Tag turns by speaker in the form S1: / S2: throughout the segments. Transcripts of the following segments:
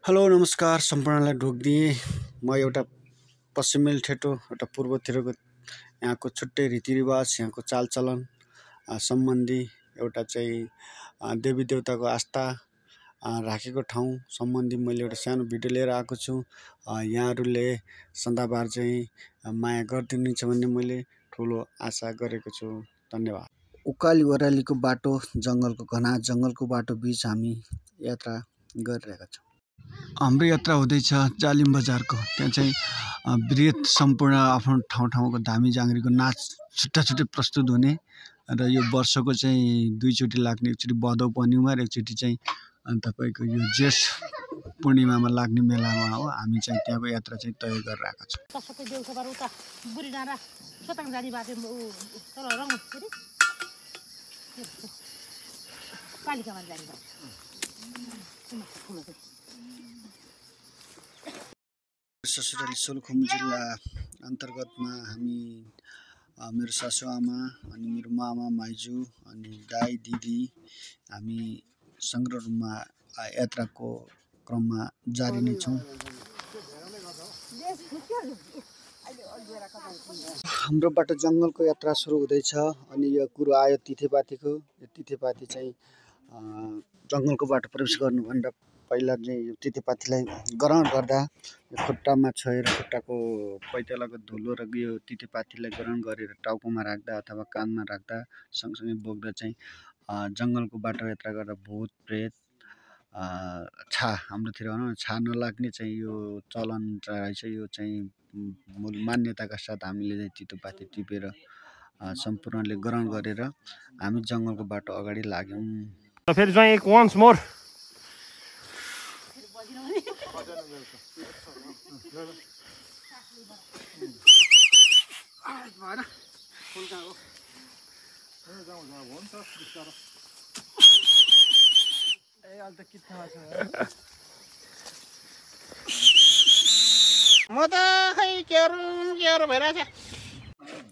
S1: Hello नमस्कार सम्पूर्णलाई ढोक दिएँ। म एउटा पश्चिमेली ठेटो एउटा पूर्वतिरको यहाँको छुट्टै रीतिरिवाज यहाँको चालचलन सम्बन्धी एउटा चाहिँ देवी देवताको आस्था राखेको ठाउँ सम्बन्धी मैले एउटा सानो भिडियो लिएर आएको छु। यहाँहरूले सदाबार चाहिँ माया गरिदिनुहुन्छ भन्ने मैले ठुलो आशा गरेको छु। धन्यवाद। उकाली ओह्रालीको बाटो जङ्गलको घना जङ्गलको बाटो बिच हामी यात्रा गरिरहेका छौँ। हाम्रो यात्रा हुँदैछ जालिम बजारको। त्यहाँ चाहिँ वृहत सम्पूर्ण आफ्नो ठाउँको धामी जाङ्ग्रीको नाच छुट्टा छुट्टै प्रस्तुत हुने र यो वर्षको चाहिँ दुईचोटि लाग्ने, एकचोटि भदौ पूर्णिमा र एकचोटि चाहिँ तपाईँको यो जेठ पूर्णिमामा लाग्ने मेलामा हो। हामी चाहिँ त्यहाँको यात्रा चाहिँ तय गरेर आएका छौँ। ससुराली सोलुखुम्बु जिल्ला अन्तर्गतमा हामी मेरो सासुआमा अनि मेरो मामा माइजू अनि दाइ दिदी हामी संग्रह रूपमा यात्राको क्रममा जारी नै छौँ। हाम्रोबाट जङ्गलको यात्रा सुरु हुँदैछ अनि यो कुरो आयो तितेपातीको। यो तितेपाती चाहिँ जङ्गलको बाटो प्रवेश गर्नुभन्दा पहिला चाहिँ यो तितेपातीलाई ग्रहण गर्दा खुट्टामा छोएर खुट्टाको पैतालाको धुलो र यो तितेपातीलाई ग्रहण गरेर टाउकोमा राख्दा अथवा कानमा राख्दा सँगसँगै बोक्दा चाहिँ जङ्गलको बाटो यात्रा गर्दा भूत प्रेत छा हाम्रोतिर भनौँ न छा नलाग्ने चाहिँ यो चलन रहेछ। यो चाहिँ मूल मान्यताका साथ हामीले चाहिँ तितेपाती टिपेर सम्पूर्णले ग्रहण गरेर हामी जङ्गलको बाटो अगाडि लाग्यौँ।
S2: फेरि चाहिँ एक वन्स मोर म त खै केरो भइरहेछ।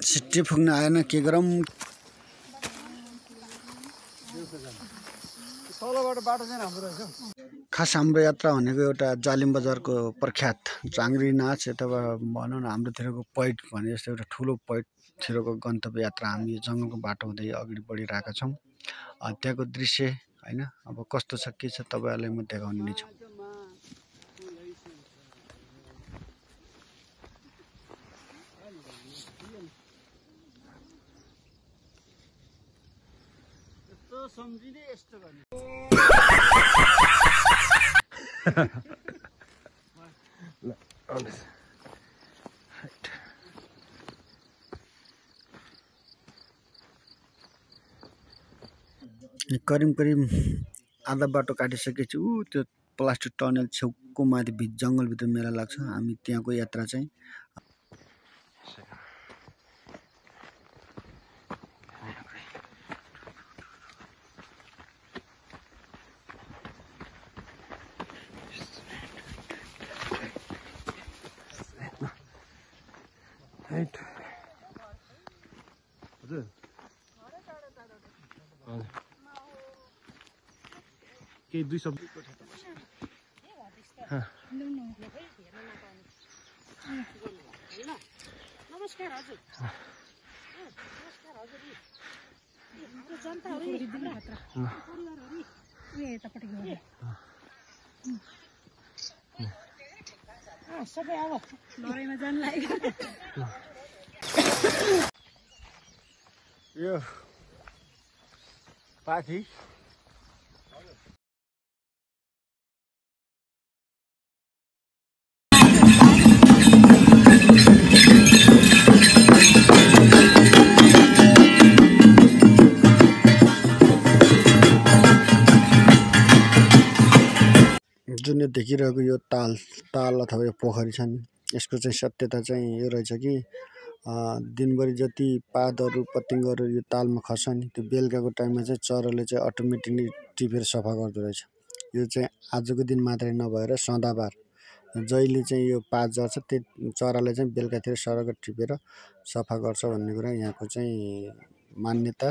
S1: सिट्टी फुक्न आएन के गरौँ। खास हाम्रो यात्रा भनेको एउटा जालिम बजारको प्रख्यात जाङ्ग्री नाच अथवा भनौँ न हाम्रोतिरको पैट भने जस्तो एउटा ठुलो पैटतिरको गन्तव्य यात्रा हामी जङ्गलको बाटो हुँदै अगाडि बढिरहेका छौँ। त्यहाँको दृश्य होइन अब कस्तो छ के छ तपाईँहरूलाई म देखाउने नै छु। सम्झिने यस्तो गर्ने करिब आधा बाटो काटिसकेपछि त्यो प्लास्टिक टनल छेउको माथि जङ्गलभित्र मेला लाग्छ। हामी त्यहाँको यात्रा चाहिँ
S2: केही दुई शब्द
S3: नमस्कार हजुर। नमस्कार हजुर। हाम्रो जनताहरू सबै अब लडाइँमा जानु लाग्यो।
S1: यो पाथी जुन यो देखिरहेको यो ताल अथवा यो पोखरी छ नि यसको चाहिँ सत्यता चाहिँ यो रहेछ कि दिनभरि जति पातहरू पतिङ्गहरू यो तालमा खस्छ नि त्यो बेलुकाको टाइममा चाहिँ चराले चाहिँ अटोमेटिकली टिपेर सफा गर्दो रहेछ। यो चाहिँ आजको दिन मात्रै नभएर सदाबार जहिले चाहिँ यो पात झर्छ त्यो चराले चाहिँ बेलुकातिर सडक टिपेर सफा गर्छ भन्ने कुरा यहाँको चाहिँ मान्यता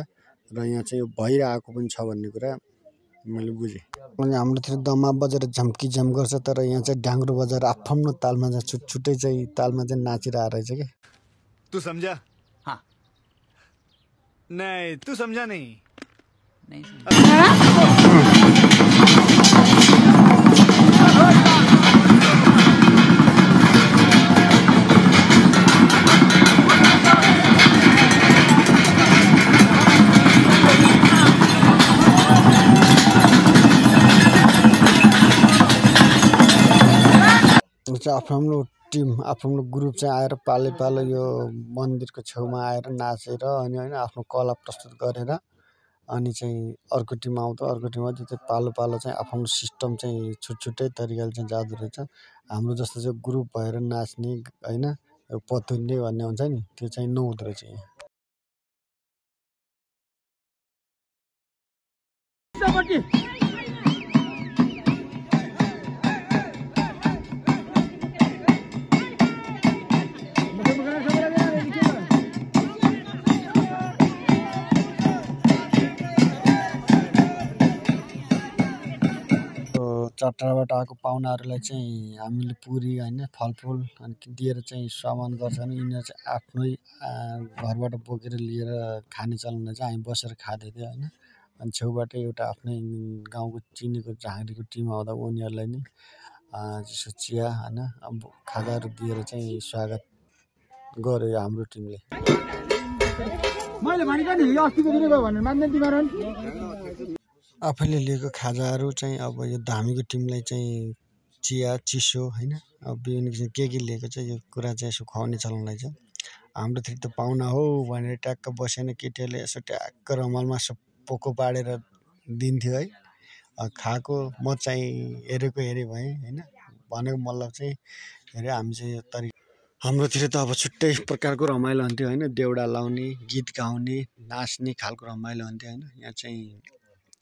S1: र यहाँ चाहिँ यो भइरहेको पनि छ भन्ने कुरा मैले बुझेँ। अनि हाम्रोतिर दमा बजेर झम्की गर्छ, तर यहाँ चाहिँ ढ्याङ्ग्रो बजाएर आफ्नो तालमा चाहिँ छुट्टै चाहिँ तालमा चाहिँ नाचिरहेको रहेछ क्या।
S4: तू समझा? हाँ। नहीं, तू समझा नहीं।
S1: आफ्नो टिम आफ्नो ग्रुप चाहिँ आएर पालो यो मन्दिरको छेउमा आएर नाचेर अनि होइन आफ्नो कला प्रस्तुत गरेर अनि चाहिँ अर्को टिम आउँदा अर्को टिम आउँदा त्यो पालो चाहिँ आफ्नो सिस्टम चाहिँ छुट्टै तरिकाले चाहिँ जाँदो रहेछ। हाम्रो जस्तो चाहिँ ग्रुप भएर नाच्ने होइन पतुल्ने भन्ने हुन्छ नि, त्यो चाहिँ नहुँदो रहेछ यहाँ। टाढाबाट आएको पाहुनाहरूलाई चाहिँ हामीले पुरी होइन फलफुल अनि दिएर चाहिँ सम्मान गर्छ भने यिनीहरू चाहिँ आफ्नै घरबाट बोकेर लिएर खाने चलन रहेछ। हामी बसेर खाँदै थियो होइन। अनि छेउबाट एउटा आफ्नै गाउँको चिनेको झाँक्रीको टिम आउँदा उनीहरूलाई नि जस्तो चिया होइन खाजाहरू दिएर चाहिँ स्वागत गर्यो हाम्रो टिमले। आफैले लिएको खाजाहरू चाहिँ अब यो धामीको टिमलाई चाहिँ चिया चिसो होइन अब विभिन्न किसिम के लिएको छ यो कुरा चाहिँ यसो खुवाउने चलन रहेछ। हाम्रोतिर त पाहुना हो भनेर ट्याक्क बसेन केटीहरूले यसो ट्याक्क रुमालमा यसो पोको पारेर दिन्थ्यो है। खाएको म चाहिँ हेरेको हेरेँ भएँ होइन, भनेको मतलब चाहिँ हेरेँ। हामी चाहिँ यो तरिका हाम्रोतिर त अब छुट्टै प्रकारको रमाइलो हुन्थ्यो होइन, देउडा लाउने गीत गाउने नाच्ने खालको रमाइलो हुन्थ्यो होइन। यहाँ चाहिँ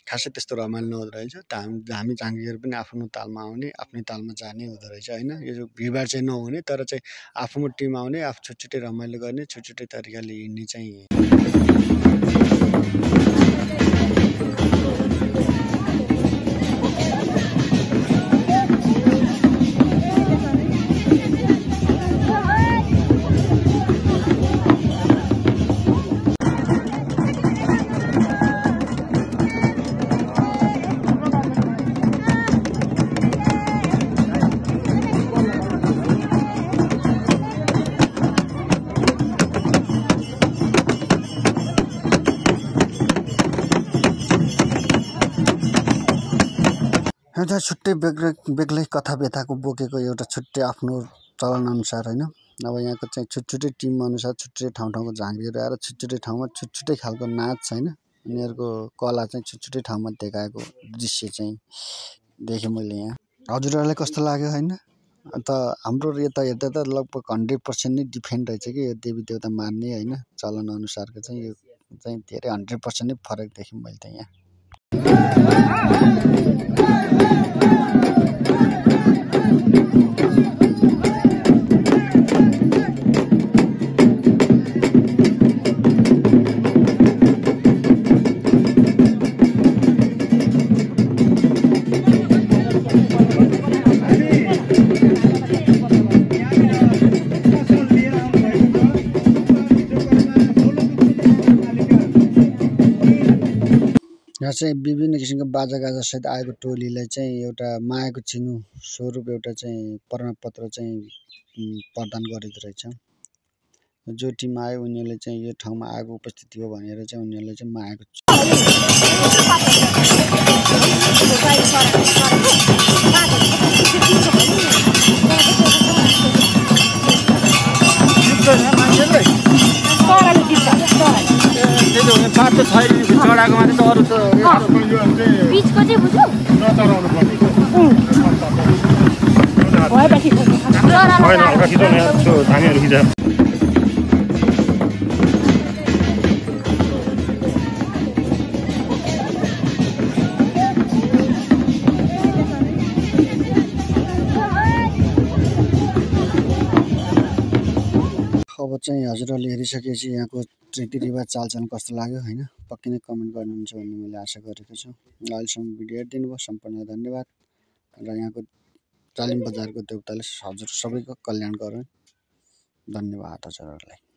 S1: खासै त्यस्तो रमाइलो नहुँदो रहेछ। हामी झाँक्रीहरू पनि आफ्नो तालमा आउने आफ्नै तालमा जाने हुँदो रहेछ होइन। यो भिडभाड चाहिँ नहुने, तर चाहिँ आफ्नो टिम आउने आफू छुट्टै रमाइलो गर्ने छुट्टै तरिकाले हिँड्ने चाहिँ। एउटा छुट्टै बेग्लै कथा व्यथाको बोकेको एउटा छुट्टै आफ्नो चलनअनुसार होइन। अब यहाँको चाहिँ छुट्टै टिम अनुसार छुट्टै ठाउँको झाँक्रीहरू आएर छुट्टै ठाउँमा छुट्टै खालको नाच होइन, उनीहरूको कला चाहिँ छुट्टै ठाउँमा देखाएको दृश्य चाहिँ देखेँ मैले यहाँ। हजुरहरूलाई कस्तो लाग्यो होइन? अन्त हाम्रो यता हेर्दा त लगभग 100% नै डिफ्रेन्ट रहेछ कि यो देवी देवता मान्ने होइन चलनअनुसारको चाहिँ यो चाहिँ धेरै 100% नै फरक देखेँ मैले त यहाँ। यहाँ चाहिँ विभिन्न किसिमको बाजागाजासहित आएको टोलीलाई चाहिँ एउटा मायाको चिनो स्वरूप एउटा चाहिँ प्रमाणपत्र चाहिँ प्रदान गरिँदो रहेछ। जो टिम आयो उनीहरूले चाहिँ यो ठाउँमा आएको उपस्थिति हो भनेर चाहिँ उनीहरूले चाहिँ मायाको
S2: चढाएको मात्रै त अरू त बिचको चाहिँ बुझ्नु नचढाउनु पर्ने धामीहरू खिच।
S1: अब चाहिँ हजुरहरूले हेरिसकेपछि यहाँको रीतिरिवाज चालचलन कस्तो लाग्यो होइन? पक्कै नै कमेन्ट गर्नुहुन्छ भन्ने मैले आशा गरेको छु। अहिलेसम्म भिडियो हेरिदिनु भयो सम्पूर्णलाई धन्यवाद र यहाँको जालिम बजारको देउताले हजुर सबैको कल्याण गरून्। धन्यवाद हजुरहरूलाई।